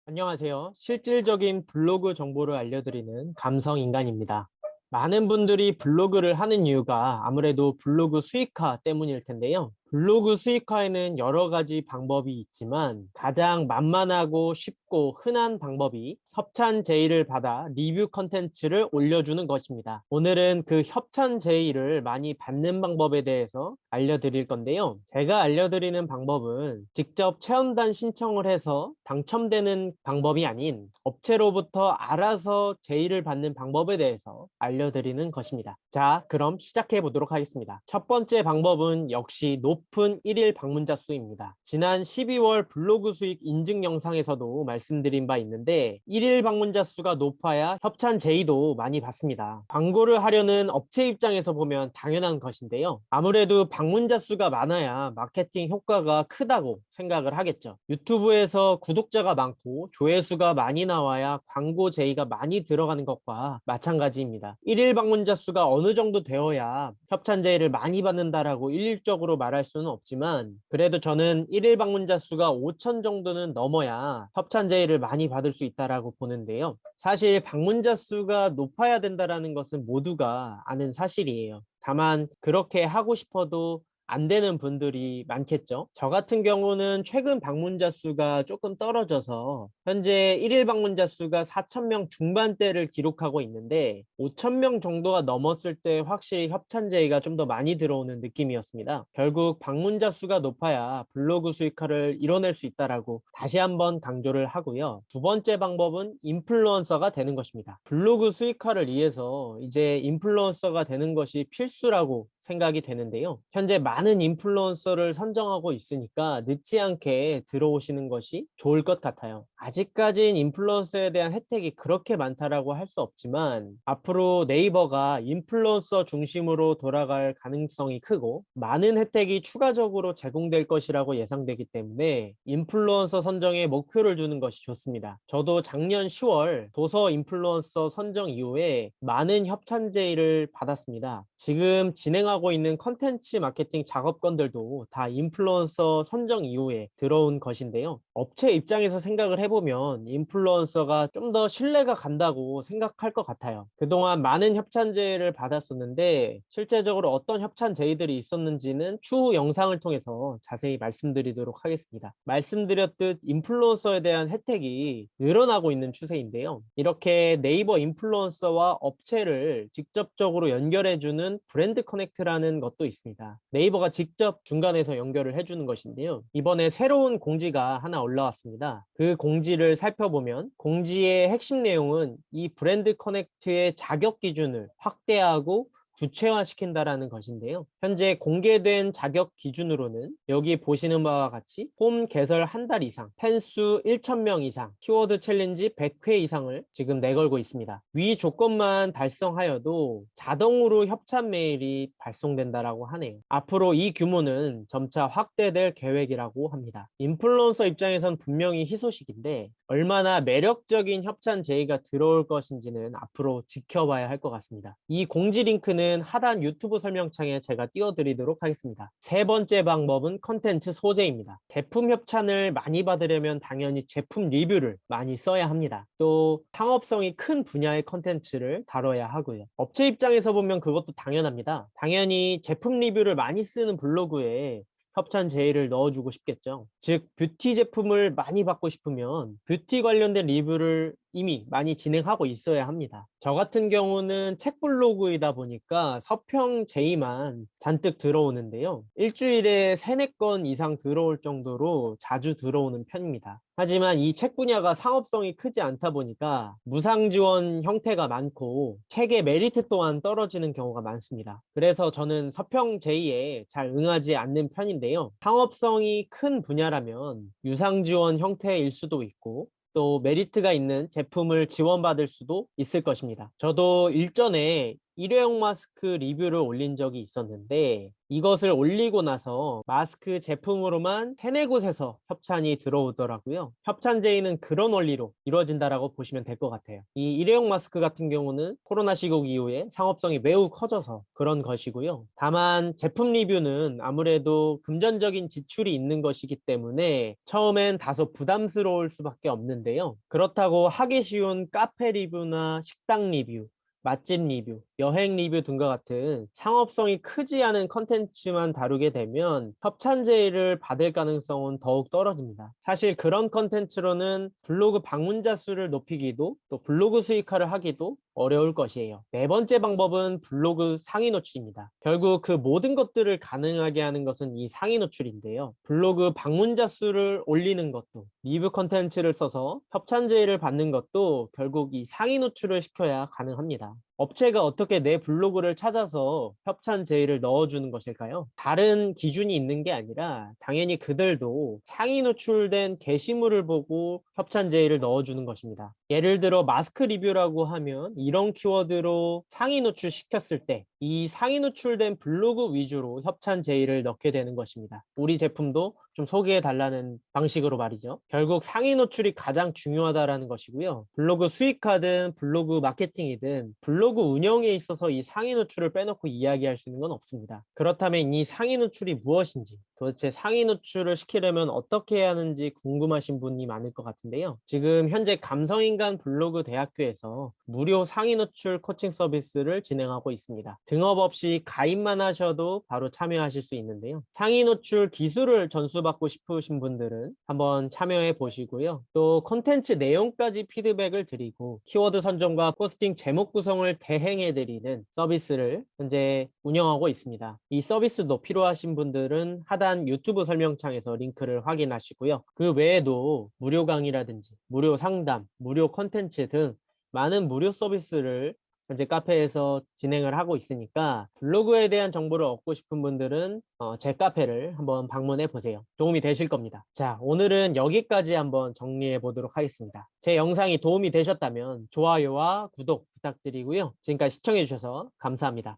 안녕하세요. 실질적인 블로그 정보를 알려드리는 감성인간입니다. 많은 분들이 블로그를 하는 이유가 아무래도 블로그 수익화 때문일 텐데요. 블로그 수익화에는 여러 가지 방법이 있지만 가장 만만하고 쉽고 흔한 방법이 협찬 제의를 받아 리뷰 컨텐츠를 올려주는 것입니다. 오늘은 그 협찬 제의를 많이 받는 방법에 대해서 알려드릴 건데요. 제가 알려드리는 방법은 직접 체험단 신청을 해서 당첨되는 방법이 아닌 업체로부터 알아서 제의를 받는 방법에 대해서 알려드리는 것입니다. 자, 그럼 시작해 보도록 하겠습니다. 첫 번째 방법은 역시 높은 1일 방문자 수입니다. 지난 12월 블로그 수익 인증 영상에서도 말씀드린 바 있는데 1일 방문자 수가 높아야 협찬 제의도 많이 받습니다. 광고를 하려는 업체 입장에서 보면 당연한 것인데요. 아무래도 방문자 수가 많아야 마케팅 효과가 크다고 생각을 하겠죠. 유튜브에서 구독자가 많고 조회수가 많이 나와야 광고 제의가 많이 들어가는 것과 마찬가지입니다. 1일 방문자 수가 어느 정도 되어야 협찬 제의를 많이 받는다라고 일률적으로 말할 수는 없지만 그래도 저는 1일 방문자 수가 5천 정도는 넘어야 협찬 제의를 많이 받을 수 있다라고 보는데요. 사실 방문자 수가 높아야 된다라는 것은 모두가 아는 사실이에요. 다만 그렇게 하고 싶어도 안 되는 분들이 많겠죠. 저 같은 경우는 최근 방문자 수가 조금 떨어져서 현재 1일 방문자 수가 4천 명 중반대를 기록하고 있는데 5천 명 정도가 넘었을 때 확실히 협찬 제의가 좀 더 많이 들어오는 느낌이었습니다. 결국 방문자 수가 높아야 블로그 수익화를 이뤄낼 수 있다라고 다시 한번 강조를 하고요. 두 번째 방법은 인플루언서가 되는 것입니다. 블로그 수익화를 위해서 이제 인플루언서가 되는 것이 필수라고 생각이 되는데요. 현재 많은 인플루언서를 선정하고 있으니까 늦지 않게 들어오시는 것이 좋을 것 같아요. 아직까진 인플루언서에 대한 혜택이 그렇게 많다라고 할 수 없지만 앞으로 네이버가 인플루언서 중심으로 돌아갈 가능성이 크고 많은 혜택이 추가적으로 제공될 것이라고 예상되기 때문에 인플루언서 선정에 목표를 두는 것이 좋습니다. 저도 작년 10월 도서 인플루언서 선정 이후에 많은 협찬 제의를 받았습니다. 지금 진행하고 있는 컨텐츠 마케팅 작업건들도 다 인플루언서 선정 이후에 들어온 것인데요. 업체 입장에서 생각을 해보면 인플루언서가 좀 더 신뢰가 간다고 생각할 것 같아요. 그동안 많은 협찬 제의를 받았었는데 실제적으로 어떤 협찬 제의들이 있었는지는 추후 영상을 통해서 자세히 말씀드리도록 하겠습니다. 말씀드렸듯 인플루언서에 대한 혜택이 늘어나고 있는 추세인데요. 이렇게 네이버 인플루언서와 업체를 직접적으로 연결해주는 브랜드 커넥트라는 것도 있습니다. 네이버가 직접 중간에서 연결을 해주는 것인데요. 이번에 새로운 공지가 하나 올라왔습니다. 그 공지를 살펴보면 공지의 핵심 내용은 이 브랜드 커넥트의 자격 기준을 확대하고 구체화시킨다라는 것인데요. 현재 공개된 자격 기준으로는 여기 보시는 바와 같이 홈 개설 한 달 이상, 팬수 1,000명 이상, 키워드 챌린지 100회 이상을 지금 내걸고 있습니다. 위 조건만 달성하여도 자동으로 협찬 메일이 발송된다라고 하네요. 앞으로 이 규모는 점차 확대될 계획이라고 합니다. 인플루언서 입장에선 분명히 희소식인데 얼마나 매력적인 협찬 제의가 들어올 것인지는 앞으로 지켜봐야 할 것 같습니다. 이 공지 링크는 하단 유튜브 설명창에 제가 띄워드리도록 하겠습니다. 세 번째 방법은 컨텐츠 소재입니다. 제품 협찬을 많이 받으려면 당연히 제품 리뷰를 많이 써야 합니다. 또 상업성이 큰 분야의 컨텐츠를 다뤄야 하고요. 업체 입장에서 보면 그것도 당연합니다. 당연히 제품 리뷰를 많이 쓰는 블로그에 협찬 제의를 넣어주고 싶겠죠. 즉 뷰티 제품을 많이 받고 싶으면 뷰티 관련된 리뷰를 이미 많이 진행하고 있어야 합니다. 저 같은 경우는 책 블로그이다 보니까 서평 제의만 잔뜩 들어오는데요. 일주일에 3, 4건 이상 들어올 정도로 자주 들어오는 편입니다. 하지만 이 책 분야가 상업성이 크지 않다 보니까 무상 지원 형태가 많고 책의 메리트 또한 떨어지는 경우가 많습니다. 그래서 저는 서평 제의에 잘 응하지 않는 편인데요. 상업성이 큰 분야라면 유상 지원 형태일 수도 있고 또 메리트가 있는 제품을 지원받을 수도 있을 것입니다. 저도 일전에 일회용 마스크 리뷰를 올린 적이 있었는데 이것을 올리고 나서 마스크 제품으로만 3-4곳에서 협찬이 들어오더라고요. 협찬 제의는 그런 원리로 이루어진다라고 보시면 될 것 같아요. 이 일회용 마스크 같은 경우는 코로나 시국 이후에 상업성이 매우 커져서 그런 것이고요. 다만 제품 리뷰는 아무래도 금전적인 지출이 있는 것이기 때문에 처음엔 다소 부담스러울 수밖에 없는데요. 그렇다고 하기 쉬운 카페 리뷰나 식당 리뷰, 맛집 리뷰, 여행 리뷰 등과 같은 상업성이 크지 않은 컨텐츠만 다루게 되면 협찬 제의를 받을 가능성은 더욱 떨어집니다. 사실 그런 컨텐츠로는 블로그 방문자 수를 높이기도 또 블로그 수익화를 하기도 어려울 것이에요. 네 번째 방법은 블로그 상위 노출입니다. 결국 그 모든 것들을 가능하게 하는 것은 이 상위 노출인데요. 블로그 방문자 수를 올리는 것도 리뷰 컨텐츠를 써서 협찬 제의를 받는 것도 결국 이 상위 노출을 시켜야 가능합니다. 업체가 어떻게 내 블로그를 찾아서 협찬 제의를 넣어주는 것일까요? 다른 기준이 있는 게 아니라 당연히 그들도 상위 노출된 게시물을 보고 협찬 제의를 넣어주는 것입니다. 예를 들어 마스크 리뷰라고 하면 이런 키워드로 상위 노출 시켰을 때 이 상위 노출된 블로그 위주로 협찬 제의를 넣게 되는 것입니다. 우리 제품도 좀 소개해 달라는 방식으로 말이죠. 결국 상위 노출이 가장 중요하다라는 것이고요. 블로그 수익화든 블로그 마케팅이든 블로그 운영에 있어서 이 상위 노출을 빼놓고 이야기할 수 있는 건 없습니다. 그렇다면 이 상위 노출이 무엇인지, 도대체 상위 노출을 시키려면 어떻게 해야 하는지 궁금하신 분이 많을 것 같은데요. 지금 현재 감성인간 블로그 대학교에서 무료 상위 노출 코칭 서비스를 진행하고 있습니다. 등업 없이 가입만 하셔도 바로 참여하실 수 있는데요. 상위 노출 기술을 전수받고 싶으신 분들은 한번 참여해 보시고요. 또 콘텐츠 내용까지 피드백을 드리고 키워드 선정과 포스팅 제목 구성을 대행해 드리는 서비스를 현재 운영하고 있습니다. 이 서비스도 필요하신 분들은 하단 유튜브 설명창에서 링크를 확인하시고요. 그 외에도 무료 강의라든지 무료 상담, 무료 콘텐츠 등 많은 무료 서비스를 현재 카페에서 진행을 하고 있으니까 블로그에 대한 정보를 얻고 싶은 분들은 제 카페를 한번 방문해 보세요. 도움이 되실 겁니다. 자, 오늘은 여기까지 한번 정리해 보도록 하겠습니다. 제 영상이 도움이 되셨다면 좋아요와 구독 부탁드리고요. 지금까지 시청해 주셔서 감사합니다.